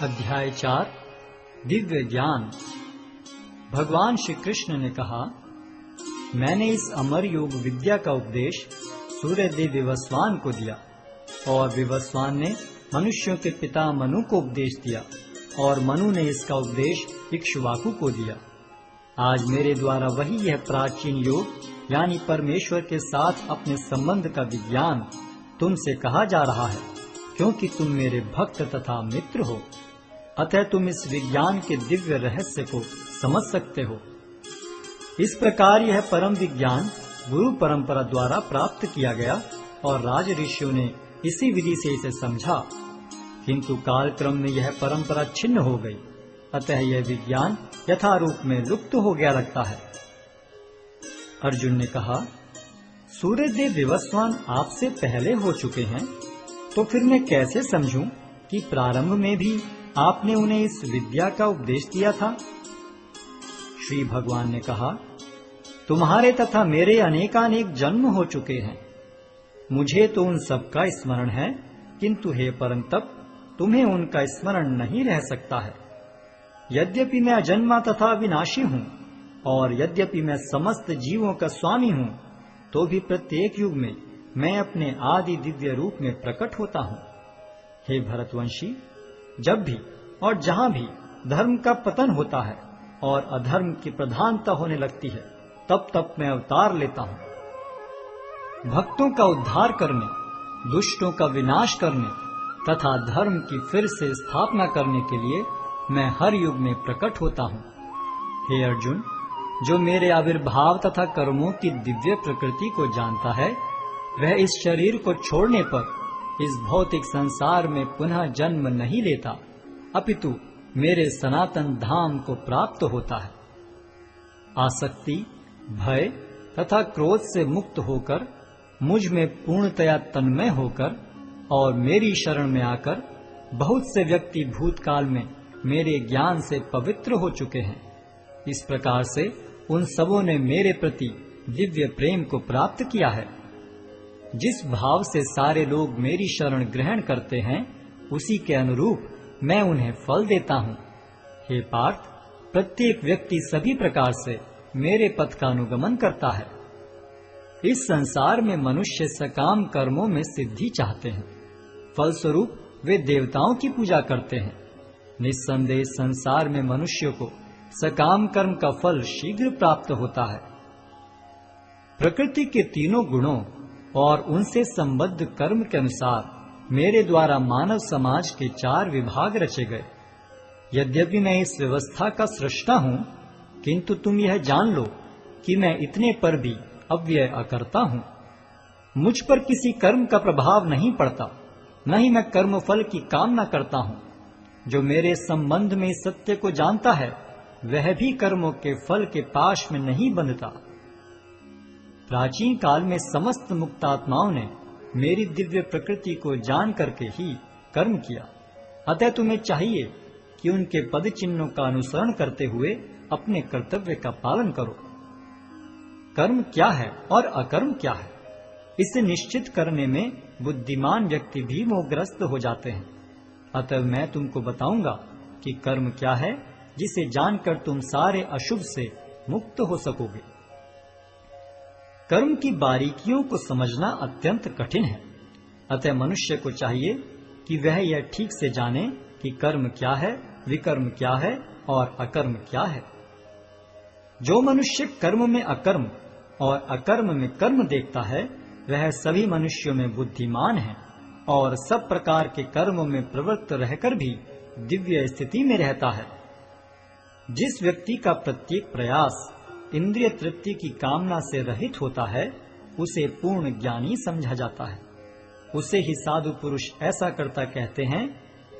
अध्याय 4 दिव्य ज्ञान। भगवान श्री कृष्ण ने कहा, मैंने इस अमर योग विद्या का उपदेश सूर्यदेव विवस्वान को दिया और विवस्वान ने मनुष्यों के पिता मनु को उपदेश दिया और मनु ने इसका उपदेश इक्ष्वाकु को दिया। आज मेरे द्वारा वही यह प्राचीन योग यानी परमेश्वर के साथ अपने संबंध का विज्ञान तुमसे कहा जा रहा है, क्योंकि तुम मेरे भक्त तथा मित्र हो। अतः तुम इस विज्ञान के दिव्य रहस्य को समझ सकते हो। इस प्रकार यह परम विज्ञान गुरु परंपरा द्वारा प्राप्त किया गया और राज ऋषियों ने इसी विधि से इसे समझा, किंतु कालक्रम में यह परंपरा छिन्न हो गई। अतः यह विज्ञान यथारूप में लुप्त हो गया लगता है। अर्जुन ने कहा, सूर्यदेव विवस्वान आपसे पहले हो चुके हैं, तो फिर मैं कैसे समझूं कि प्रारंभ में भी आपने उन्हें इस विद्या का उपदेश दिया था। श्री भगवान ने कहा, तुम्हारे तथा मेरे अनेकानेक जन्म हो चुके हैं। मुझे तो उन सब का स्मरण है, किंतु हे परंतप तुम्हें उनका स्मरण नहीं रह सकता है। यद्यपि मैं अजन्मा तथा विनाशी हूँ और यद्यपि मैं समस्त जीवों का स्वामी हूँ, तो भी प्रत्येक युग में मैं अपने आदि दिव्य रूप में प्रकट होता हूँ। हे भरतवंशी, जब भी और जहाँ भी धर्म का पतन होता है और अधर्म की प्रधानता होने लगती है, तब तब मैं अवतार लेता हूँ। भक्तों का उद्धार करने, दुष्टों का विनाश करने तथा धर्म की फिर से स्थापना करने के लिए मैं हर युग में प्रकट होता हूँ। हे अर्जुन, जो मेरे आविर्भाव तथा कर्मों की दिव्य प्रकृति को जानता है, वह इस शरीर को छोड़ने पर इस भौतिक संसार में पुनः जन्म नहीं लेता, अपितु मेरे सनातन धाम को प्राप्त होता है। आसक्ति, भय तथा क्रोध से मुक्त होकर, मुझ में पूर्णतया तन्मय होकर और मेरी शरण में आकर बहुत से व्यक्ति भूतकाल में मेरे ज्ञान से पवित्र हो चुके हैं। इस प्रकार से उन सबों ने मेरे प्रति दिव्य प्रेम को प्राप्त किया है। जिस भाव से सारे लोग मेरी शरण ग्रहण करते हैं, उसी के अनुरूप मैं उन्हें फल देता हूँ। हे पार्थ, प्रत्येक व्यक्ति सभी प्रकार से मेरे पथ का अनुगमन करता है। इस संसार में मनुष्य सकाम कर्मों में सिद्धि चाहते हैं, फलस्वरूप वे देवताओं की पूजा करते हैं। निस्संदेह संसार में मनुष्य को सकाम कर्म का फल शीघ्र प्राप्त होता है। प्रकृति के तीनों गुणों और उनसे संबद्ध कर्म के अनुसार मेरे द्वारा मानव समाज के 4 विभाग रचे गए। यद्यपि मैं इस व्यवस्था का सृष्टा हूँ, किंतु तुम यह जान लो कि मैं इतने पर भी अव्यय अकर्ता हूँ। मुझ पर किसी कर्म का प्रभाव नहीं पड़ता, न ही मैं कर्म फल की कामना करता हूँ। जो मेरे संबंध में इस सत्य को जानता है, वह भी कर्मों के फल के पाश में नहीं बंधता। प्राचीन काल में समस्त मुक्तात्माओं ने मेरी दिव्य प्रकृति को जान करके ही कर्म किया। अतः तुम्हें चाहिए कि उनके पद चिन्हों का अनुसरण करते हुए अपने कर्तव्य का पालन करो। कर्म क्या है और अकर्म क्या है, इसे निश्चित करने में बुद्धिमान व्यक्ति भी मोहग्रस्त हो जाते हैं। अतः मैं तुमको बताऊंगा कि कर्म क्या है, जिसे जानकर तुम सारे अशुभ से मुक्त हो सकोगे। कर्म की बारीकियों को समझना अत्यंत कठिन है। अतः मनुष्य को चाहिए कि वह यह ठीक से जाने कि कर्म क्या है, विकर्म क्या है और अकर्म क्या है। जो मनुष्य कर्म में अकर्म और अकर्म में कर्म देखता है, वह सभी मनुष्यों में बुद्धिमान है और सब प्रकार के कर्मों में प्रवृत्त रहकर भी दिव्य स्थिति में रहता है। जिस व्यक्ति का प्रत्येक प्रयास इंद्रिय तृप्ति की कामना से रहित होता है, उसे पूर्ण ज्ञानी समझा जाता है। उसे ही साधु पुरुष ऐसा करता कहते हैं,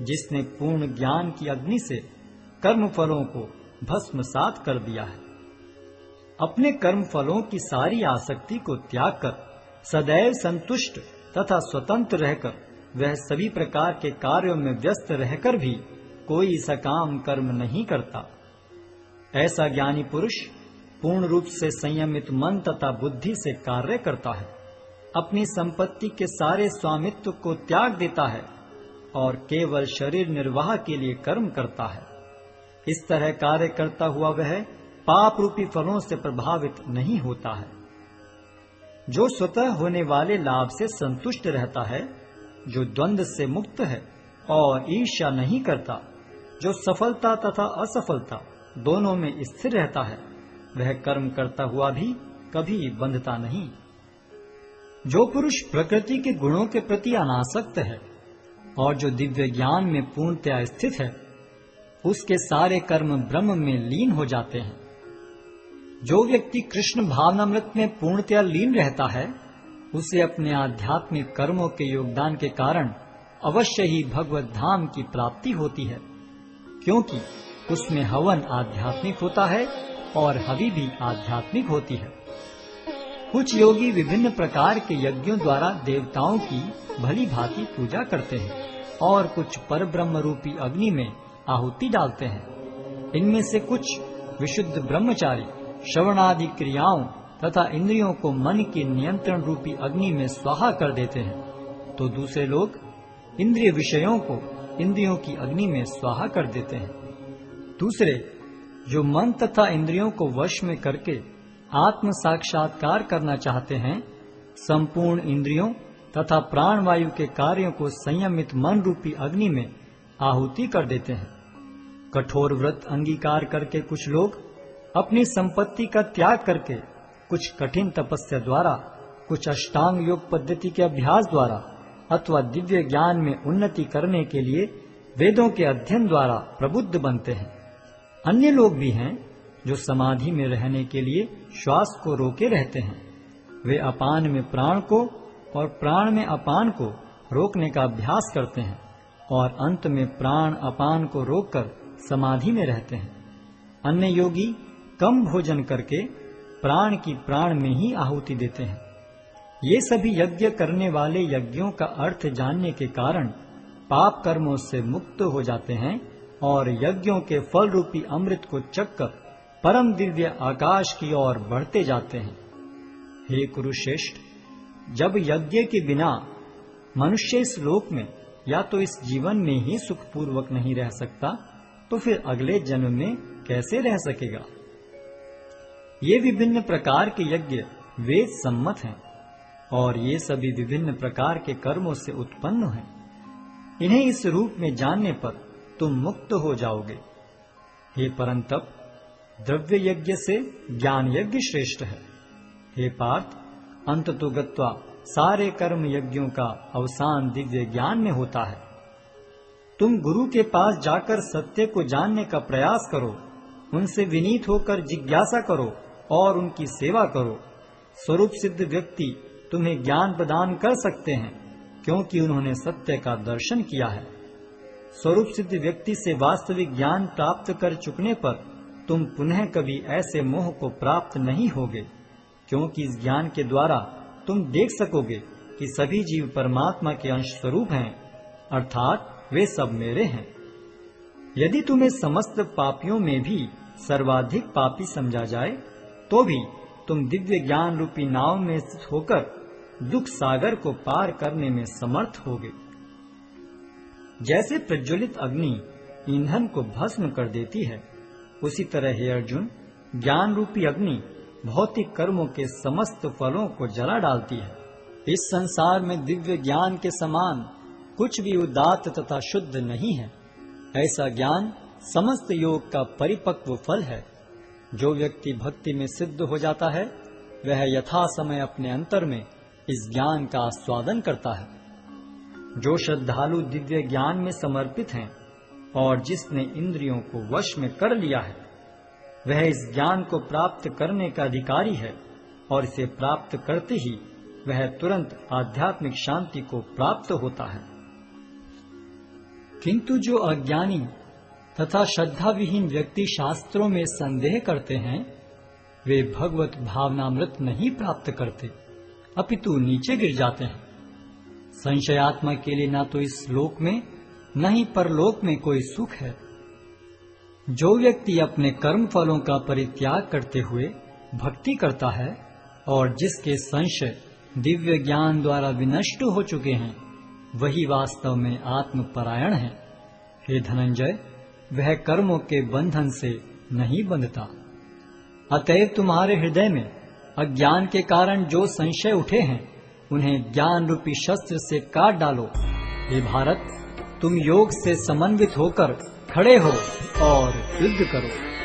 जिसने पूर्ण ज्ञान की अग्नि से कर्म फलों को भस्मसात कर दिया है। अपने कर्म फलों की सारी आसक्ति को त्याग कर सदैव संतुष्ट तथा स्वतंत्र रहकर वह सभी प्रकार के कार्यों में व्यस्त रहकर भी कोई सकाम कर्म नहीं करता। ऐसा ज्ञानी पुरुष पूर्ण रूप से संयमित मन तथा बुद्धि से कार्य करता है, अपनी संपत्ति के सारे स्वामित्व को त्याग देता है और केवल शरीर निर्वाह के लिए कर्म करता है। इस तरह कार्य करता हुआ वह पाप रूपी फलों से प्रभावित नहीं होता है। जो स्वतः होने वाले लाभ से संतुष्ट रहता है, जो द्वंद्व से मुक्त है और ईर्ष्या नहीं करता, जो सफलता तथा असफलता दोनों में स्थिर रहता है, वह कर्म करता हुआ भी कभी बंधता नहीं। जो पुरुष प्रकृति के गुणों के प्रति अनासक्त है और जो दिव्य ज्ञान में पूर्णतया स्थित है, उसके सारे कर्म ब्रह्म में लीन हो जाते हैं। जो व्यक्ति कृष्ण भावनामृत में पूर्णतया लीन रहता है, उसे अपने आध्यात्मिक कर्मों के योगदान के कारण अवश्य ही भगवत धाम की प्राप्ति होती है, क्योंकि उसमें हवन आध्यात्मिक होता है और हवि भी आध्यात्मिक होती है। कुछ योगी विभिन्न प्रकार के यज्ञों द्वारा देवताओं की भली भांति पूजा करते हैं और कुछ परब्रह्म रूपी अग्नि में आहुति डालते हैं। इनमें से कुछ विशुद्ध ब्रह्मचारी श्रवणादि क्रियाओं तथा इंद्रियों को मन के नियंत्रण रूपी अग्नि में स्वाहा कर देते हैं, तो दूसरे लोग इंद्रिय विषयों को इंद्रियों की अग्नि में स्वाहा कर देते हैं। दूसरे जो मन तथा इंद्रियों को वश में करके आत्म साक्षात्कार करना चाहते हैं, संपूर्ण इंद्रियों तथा प्राण वायु के कार्यों को संयमित मन रूपी अग्नि में आहुति कर देते हैं। कठोर व्रत अंगीकार करके कुछ लोग अपनी संपत्ति का त्याग करके कुछ कठिन तपस्या द्वारा, कुछ अष्टांग योग पद्धति के अभ्यास द्वारा अथवा दिव्य ज्ञान में उन्नति करने के लिए वेदों के अध्ययन द्वारा प्रबुद्ध बनते हैं। अन्य लोग भी हैं जो समाधि में रहने के लिए श्वास को रोके रहते हैं। वे अपान में प्राण को और प्राण में अपान को रोकने का अभ्यास करते हैं और अंत में प्राण अपान को रोककर समाधि में रहते हैं। अन्य योगी कम भोजन करके प्राण की प्राण में ही आहुति देते हैं। ये सभी यज्ञ करने वाले यज्ञों का अर्थ जानने के कारण पाप कर्मों से मुक्त हो जाते हैं और यज्ञों के फल रूपी अमृत को चखकर परम दिव्य आकाश की ओर बढ़ते जाते हैं। हे कुरुश्रेष्ठ, जब यज्ञ के बिना मनुष्य इस लोक में या तो इस जीवन में ही सुखपूर्वक नहीं रह सकता, तो फिर अगले जन्म में कैसे रह सकेगा। ये विभिन्न प्रकार के यज्ञ वेद सम्मत हैं और ये सभी विभिन्न प्रकार के कर्मों से उत्पन्न हैं। इन्हें इस रूप में जानने पर तुम मुक्त हो जाओगे। हे परंतप, द्रव्य यज्ञ से ज्ञान यज्ञ श्रेष्ठ है। हे पार्थ, अंततो गत्वा सारे कर्म यज्ञों का अवसान दिव्य ज्ञान में होता है। तुम गुरु के पास जाकर सत्य को जानने का प्रयास करो, उनसे विनीत होकर जिज्ञासा करो और उनकी सेवा करो। स्वरूप सिद्ध व्यक्ति तुम्हें ज्ञान प्रदान कर सकते हैं, क्योंकि उन्होंने सत्य का दर्शन किया है। स्वरूप सिद्ध व्यक्ति से वास्तविक ज्ञान प्राप्त कर चुकने पर तुम पुनः कभी ऐसे मोह को प्राप्त नहीं होगे, क्योंकि इस ज्ञान के द्वारा तुम देख सकोगे कि सभी जीव परमात्मा के अंश स्वरूप हैं, अर्थात वे सब मेरे हैं। यदि तुम्हें समस्त पापियों में भी सर्वाधिक पापी समझा जाए, तो भी तुम दिव्य ज्ञान रूपी नाव में स्थित होकर दुख सागर को पार करने में समर्थ होगे। जैसे प्रज्वलित अग्नि ईंधन को भस्म कर देती है, उसी तरह हे अर्जुन, ज्ञान रूपी अग्नि भौतिक कर्मों के समस्त फलों को जला डालती है। इस संसार में दिव्य ज्ञान के समान कुछ भी उदात्त तथा शुद्ध नहीं है। ऐसा ज्ञान समस्त योग का परिपक्व फल है। जो व्यक्ति भक्ति में सिद्ध हो जाता है, वह यथा समय अपने अंतर में इस ज्ञान का आस्वादन करता है। जो श्रद्धालु दिव्य ज्ञान में समर्पित हैं और जिसने इंद्रियों को वश में कर लिया है, वह इस ज्ञान को प्राप्त करने का अधिकारी है और इसे प्राप्त करते ही वह तुरंत आध्यात्मिक शांति को प्राप्त होता है। किंतु जो अज्ञानी तथा श्रद्धा विहीन व्यक्ति शास्त्रों में संदेह करते हैं, वे भगवत भावनामृत नहीं प्राप्त करते, अपितु नीचे गिर जाते हैं। संशयात्मा के लिए न तो इस लोक में न ही परलोक में कोई सुख है। जो व्यक्ति अपने कर्म फलों का परित्याग करते हुए भक्ति करता है और जिसके संशय दिव्य ज्ञान द्वारा विनष्ट हो चुके हैं, वही वास्तव में आत्मपरायण है। हे धनंजय, वह कर्मों के बंधन से नहीं बंधता। अतएव तुम्हारे हृदय में अज्ञान के कारण जो संशय उठे हैं, उन्हें ज्ञान रूपी शस्त्र से काट डालो। हे भारत, तुम योग से समन्वित होकर खड़े हो और युद्ध करो।